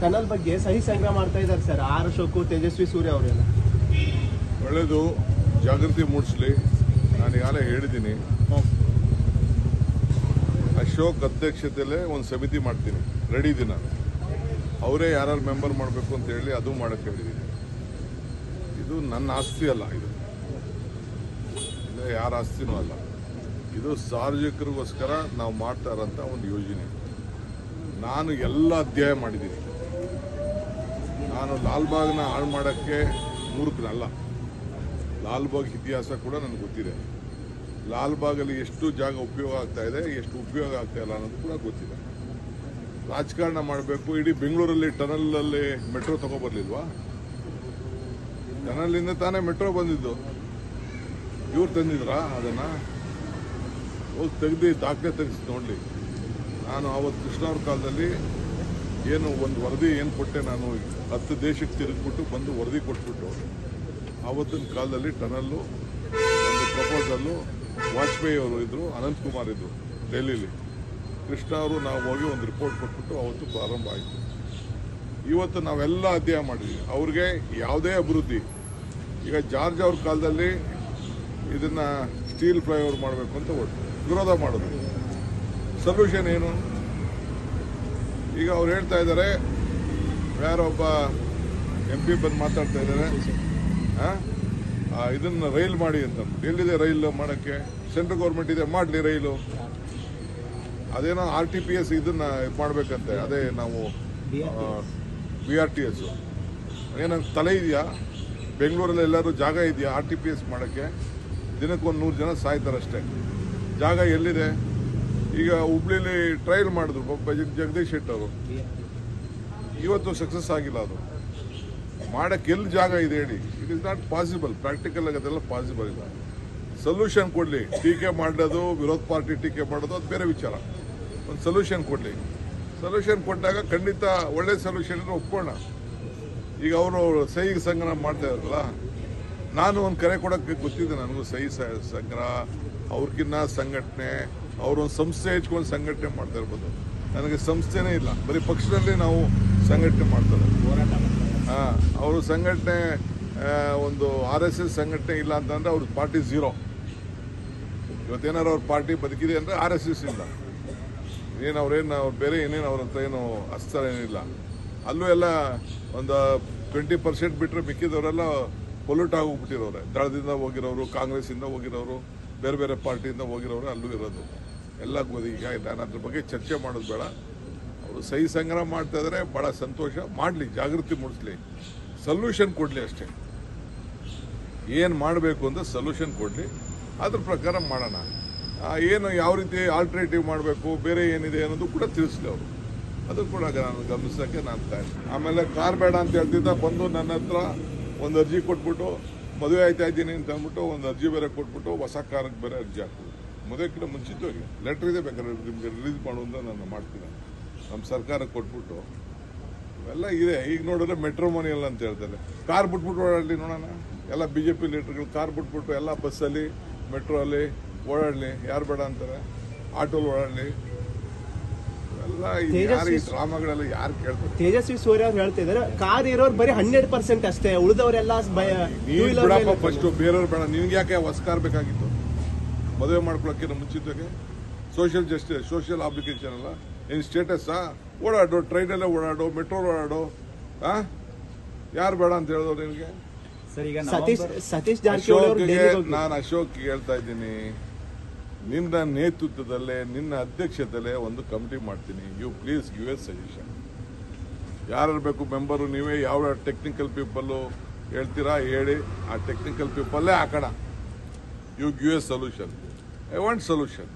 Tunnel ಬಗ್ಗೆ ಸಹಿ ಸಂಗ್ರಹ ಮಾಡ್ತಾ ಇದ್ದಾರೆ ಸರ್. ಆರ್ ಅಶೋಕ್, ತೇಜಸ್ವಿ ಸೂರ್ಯ ಅವರೆಲ್ಲ. ಒಳ್ಳೆಯದು, ಜಾಗೃತಿ ಮೂಡಿಸಲಿ. ನಾನು ಈಗಾಗಲೇ ಹೇಳಿದ್ದೀನಿ, ಅಶೋಕ್ ಅಧ್ಯಕ್ಷತೆಯಲ್ಲೇ ಒಂದು ಸಮಿತಿ ಮಾಡ್ತೀನಿ, ರೆಡಿ ಇದ್ದೀನಿ ನಾನು. ಅವರೇ ಯಾರು ಮೆಂಬರ್ ಮಾಡಬೇಕು ಅಂತ ಹೇಳಿ ಅದು ಮಾಡಕ್ಕೆ ಹೇಳಿದ್ದೀನಿ. ಇದು ನನ್ನ ಆಸ್ತಿ ಅಲ್ಲ, ಇದು ಯಾರ ಆಸ್ತಿನೂ ಅಲ್ಲ. ಇದು ಸಾರ್ವಜನಿಕರಿಗೋಸ್ಕರ ನಾವು ಮಾಡ್ತಾ ಇರೋಂಥ ಒಂದು ಯೋಜನೆ. ನಾನು ಎಲ್ಲ ಅಧ್ಯಾಯ ಮಾಡಿದ್ದೀನಿ. ನಾನು ಲಾಲ್ಬಾಗ್ನ ಹಾಳು ಮಾಡೋಕ್ಕೆ ಮೂರ್ಖನಲ್ಲ. ಲಾಲ್ಬಾಗ್ ಇತಿಹಾಸ ಕೂಡ ನನಗೆ ಗೊತ್ತಿದೆ. ಲಾಲ್ಬಾಗಲ್ಲಿ ಎಷ್ಟು ಜಾಗ ಉಪಯೋಗ ಆಗ್ತಾ ಇದೆ, ಎಷ್ಟು ಉಪಯೋಗ ಆಗ್ತಾ ಇಲ್ಲ ಅನ್ನೋದು ಕೂಡ ಗೊತ್ತಿದೆ. ರಾಜಕಾರಣ ಮಾಡಬೇಕು. ಇಡೀ ಬೆಂಗಳೂರಲ್ಲಿ ಟನಲಲ್ಲಿ ಮೆಟ್ರೋ ತಗೊಬರ್ಲಿಲ್ವಾ? ಟನಲಿಂದ ತಾನೇ ಮೆಟ್ರೋ ಬಂದಿದ್ದು. ಇವ್ರು ತಂದಿದ್ರಾ ಅದನ್ನ? ಹೋಗಿ ತೆಗೆದು ದಾಖಲೆ ತೆಗೆಸಿ ನೋಡಲಿ. ನಾನು ಆವತ್ತು ಕೃಷ್ಣವ್ರ ಕಾಲದಲ್ಲಿ ಏನು ಒಂದು ವರದಿ ಏನು ಕೊಟ್ಟೆ, ನಾನು 10 ದೇಶಕ್ಕೆ ತಿರುಗಿಬಿಟ್ಟು ಬಂದು ವರದಿ ಕೊಟ್ಬಿಟ್ಟು, ಆವತ್ತಿನ ಕಾಲದಲ್ಲಿ ಟನಲ್ಲು ಒಂದು ಪ್ರಪೋಸಲ್ಲು ವಾಜಪೇಯಿ ಅವರು ಇದ್ರು, ಅನಂತಕುಮಾರ್ ಇದ್ರು ಡೆಲ್ಲಿಲಿ. ಕೃಷ್ಣ ಅವರು ನಾವು ಹೋಗಿ ಒಂದು ರಿಪೋರ್ಟ್ ಕೊಟ್ಬಿಟ್ಟು ಅವತ್ತು ಪ್ರಾರಂಭ ಆಯಿತು. ಇವತ್ತು ನಾವೆಲ್ಲ ಅಧ್ಯಯನ ಮಾಡಿದ್ವಿ. ಅವ್ರಿಗೆ ಯಾವುದೇ ಅಭಿವೃದ್ಧಿ, ಈಗ ಜಾರ್ಜ್ ಅವ್ರ ಕಾಲದಲ್ಲಿ ಇದನ್ನ ಸ್ಟೀಲ್ ಫ್ಲೈಓವರ್ ಮಾಡಬೇಕು ಅಂತ ವಿರೋಧ ಮಾಡೋದು. ಸೊಲ್ಯೂಷನ್ ಏನು? ಈಗ ಅವ್ರು ಹೇಳ್ತಾ ಇದ್ದಾರೆ, ಯಾರೊಬ್ಬ MP ಬಂದು ಮಾತಾಡ್ತಾ ಇದ್ದಾರೆ, ಇದನ್ನ ರೈಲ್ ಮಾಡಿ ಅಂತ. ಎಲ್ಲಿದೆ ರೈಲು ಮಾಡೋಕ್ಕೆ? ಸೆಂಟ್ರಲ್ ಗೌರ್ಮೆಂಟ್ ಇದೆ, ಮಾಡಲಿ ರೈಲು. ಅದೇನೋ RTPS ಇದನ್ನ ಮಾಡ್ಬೇಕಂತೆ. ಅದೇ ನಾವು BRTS ಏನಂತ ತಲೆ ಇದೆಯಾ? ಬೆಂಗಳೂರಲ್ಲಿ ಎಲ್ಲರೂ ಜಾಗ ಇದೆಯಾ RTPS ಮಾಡೋಕ್ಕೆ? ದಿನಕ್ಕೊಂದು 100 ಜನ ಸಾಯ್ತಾರಷ್ಟೇ. ಜಾಗ ಎಲ್ಲಿದೆ? ಈಗ ಹುಬ್ಳಿಲಿ ಟ್ರಯಲ್ ಮಾಡಿದ್ರು ಪಾಪ ಜಗದೀಶ್ ಶೆಟ್ಟರ್ ಅವರು, ಇವತ್ತು ಸಕ್ಸಸ್ ಆಗಿಲ್ಲ. ಅದು ಮಾಡಕ್ಕೆ ಎಲ್ಲಿ ಜಾಗ ಇದೆ ಹೇಳಿ? It is not possible. Practical ಆಗಿ ಅದೆಲ್ಲ ಪಾಸಿಬಲ್ ಇಲ್ಲ. ಸೊಲ್ಯೂಷನ್ ಕೊಡಲಿ. ಟೀಕೆ ಮಾಡೋದು, ವಿರೋಧ ಪಾರ್ಟಿ ಟೀಕೆ ಮಾಡೋದು ಅದು ಬೇರೆ ವಿಚಾರ. ಒಂದು ಸೊಲ್ಯೂಷನ್ ಕೊಡಲಿ. ಸೊಲ್ಯೂಷನ್ ಕೊಟ್ಟಾಗ ಖಂಡಿತ ಒಳ್ಳೆ ಸೊಲ್ಯೂಷನ್ ಇದ್ರೆ ಒಪ್ಕೋಣ. ಈಗ ಅವರು ಸಹಿ ಸಂಗ್ರಹ ಮಾಡ್ತಾ ಇದಾರಲ್ಲ, ನಾನು ಒಂದು ಕರೆ ಕೊಡೋಕ್ಕೆ ಗೊತ್ತಿದೆ ನನಗೂ. ಸಹಿ ಸಂಗ್ರಹ ಅವ್ರಿಗಿನ್ನ ಸಂಘಟನೆ, ಅವರೊಂದು ಸಂಸ್ಥೆ ಹೆಚ್ಕೊಂಡು ಸಂಘಟನೆ ಮಾಡ್ತಾ ಇರ್ಬೋದು. ನನಗೆ ಸಂಸ್ಥೆನೇ ಇಲ್ಲ, ಬರೀ ಪಕ್ಷದಲ್ಲಿ ನಾವು ಸಂಘಟನೆ ಮಾಡ್ತಾರೆ. ಅವರು ಸಂಘಟನೆ ಒಂದು RSS ಸಂಘಟನೆ ಇಲ್ಲ ಅಂತಂದ್ರೆ ಅವ್ರ ಪಾರ್ಟಿ ಝೀರೋ. ಇವತ್ತೇನಾರು ಅವ್ರ ಪಾರ್ಟಿ ಬದುಕಿದೆ ಅಂದರೆ RSS ಇಲ್ಲ. ಅವ್ರು ಬೇರೆ ಏನೇನು ಅವ್ರ ಹತ್ರ ಏನು ಅಸ್ತ್ರ ಏನಿಲ್ಲ. ಅಲ್ಲೂ ಎಲ್ಲ ಒಂದು 20% ಬಿಟ್ಟರೆ ಮಿಕ್ಕಿದವರೆಲ್ಲ ಪೊಲ್ಯೂಟ್ ಆಗೋಗ್ಬಿಟ್ಟಿರೋರೆ. ದಳದಿಂದ ಹೋಗಿರೋರು, ಕಾಂಗ್ರೆಸ್ಸಿಂದ ಹೋಗಿರೋರು, ಬೇರೆ ಬೇರೆ ಪಾರ್ಟಿಯಿಂದ ಹೋಗಿರೋರು ಅಲ್ಲೂ ಇರೋದು ಎಲ್ಲ. ಈಗ ನಾನು ಅದ್ರ ಬಗ್ಗೆ ಚರ್ಚೆ ಮಾಡೋದು ಬೇಡ. ಅವರು ಸಹಿ ಸಂಗ್ರಹ ಮಾಡ್ತಾ ಇದ್ದಾರೆ, ಭಾಳ ಸಂತೋಷ. ಮಾಡಲಿ, ಜಾಗೃತಿ ಮೂಡಿಸ್ಲಿ, ಸೊಲ್ಯೂಷನ್ ಕೊಡಲಿ ಅಷ್ಟೇ. ಏನು ಮಾಡಬೇಕು ಅಂತ ಸೊಲ್ಯೂಷನ್ ಕೊಡಲಿ, ಅದ್ರ ಪ್ರಕಾರ ಮಾಡೋಣ. ಏನು ಯಾವ ರೀತಿ ಆಲ್ಟರ್ನೇಟಿವ್ ಮಾಡಬೇಕು, ಬೇರೆ ಏನಿದೆ ಅನ್ನೋದು ಕೂಡ ತಿಳಿಸ್ಲಿ ಅವರು. ಅದು ಕೂಡ ನಾನು ಗಮನಿಸೋಕ್ಕೆ ನಾನು ತಯಾರಿ. ಆಮೇಲೆ ಕಾರ್ ಬೇಡ ಅಂತ ಹೇಳ್ತಿದ್ದ, ಬಂದು ನನ್ನ ಹತ್ರ ಒಂದು ಅರ್ಜಿ ಕೊಟ್ಬಿಟ್ಟು ಮದುವೆ ಆಯ್ತಾ ಇದ್ದೀನಿ ಅಂತ ಅಂದ್ಬಿಟ್ಟು ಒಂದು ಅರ್ಜಿ ಬೇರೆ ಕೊಟ್ಬಿಟ್ಟು ಹೊಸ ಕಾರ್ಗೆ ಬೇರೆ ಅರ್ಜಿ ಹಾಕ್ಬೋದು. ಮದುವೆಕ್ಕಿಂತ ಮುಂಚಿತವಾಗಿ ಲೆಟ್ರ್ ಇದೆ, ಬೇಕಾದ್ರೆ ನಿಮಗೆ ರಿಲೀಸ್ ಮಾಡುವಂತ ನಾನು ಮಾಡ್ತೀನಿ. ನಮ್ಮ ಸರ್ಕಾರಕ್ಕೆ ಕೊಟ್ಬಿಟ್ಟು ಇವೆಲ್ಲ ಇದೆ. ಈಗ ನೋಡಿದ್ರೆ ಮೆಟ್ರೋಮೋನಿಯಲ್ ಅಂತ ಹೇಳ್ತಾರೆ. ಕಾರ್ ಬಿಟ್ಬಿಟ್ಟು ಓಡಾಡಲಿ ನೋಡೋಣ. ಎಲ್ಲ BJP ಲೀಡರ್ಗಳು ಕಾರ್ ಬಿಟ್ಬಿಟ್ಟು ಎಲ್ಲ ಬಸ್ಸಲ್ಲಿ, ಮೆಟ್ರೋ ಅಲ್ಲಿ ಓಡಾಡಲಿ. ಯಾರು ಬೇಡ ಅಂತಾರೆ? ಆಟೋಲ್ಲಿ ಓಡಾಡಲಿ. ಎಲ್ಲ ಈ ಡ್ರಾಮಾಗಳೆಲ್ಲ ಯಾರು ಕೇಳ್ತಾರೆ? ತೇಜಸ್ವಿ ಸೂರ್ಯ ಅವ್ರು ಹೇಳ್ತಾ ಇದ್ದಾರೆ, ಕಾರ್ ಇರೋರು ಬರೀ 100% ಅಷ್ಟೇ, ಉಳಿದವರೆಲ್ಲ ಫಸ್ಟ್ ಬೇರೆಯವ್ರು ಬೇಡ. ನಿನ್ಗೆ ಯಾಕೆ ಹೊಸ ಕಾರ್ ಬೇಕಾಗಿತ್ತು ಮದುವೆ ಮಾಡ್ಕೊಳಕ್ಕೆ ಮುಂಚಿತವಾಗಿ? ಸೋಷಿಯಲ್ ಅಪ್ಲಿಕೇಶನ್ ಅಲ್ಲ ಏನ್ ಸ್ಟೇಟಸ್? ಓಡಾಡೋ, ಟ್ರೈನಲ್ಲೇ ಓಡಾಡೋ, ಮೆಟ್ರೋ ಓಡಾಡೋ. ಯಾರು ಬೇಡ ಅಂತ ಹೇಳಿದವ್ರು ನಿನ್ಗೆ? ಸತೀಶ್ ಜಾರಕಿಹೊಳಿ ನಾನು ಅಶೋಕ್ ಹೇಳ್ತಾ ಇದ್ದೀನಿ, ನಿನ್ನ ನೇತೃತ್ವದಲ್ಲೇ, ನಿನ್ನ ಅಧ್ಯಕ್ಷತೆಯಲ್ಲೇ ಒಂದು ಕಮಿಟಿ ಮಾಡ್ತೀನಿ. You please give a suggestion. ಯಾರು ಬೇಕು ಮೆಂಬರು? ನೀವೇ ಯಾವ ಟೆಕ್ನಿಕಲ್ ಪೀಪಲ್ಲು ಹೇಳ್ತೀರಾ ಹೇಳಿ, ಆ ಟೆಕ್ನಿಕಲ್ ಪೀಪಲ್ಲೇ ಹಾಕೋಣ. You give a solution. I want solution.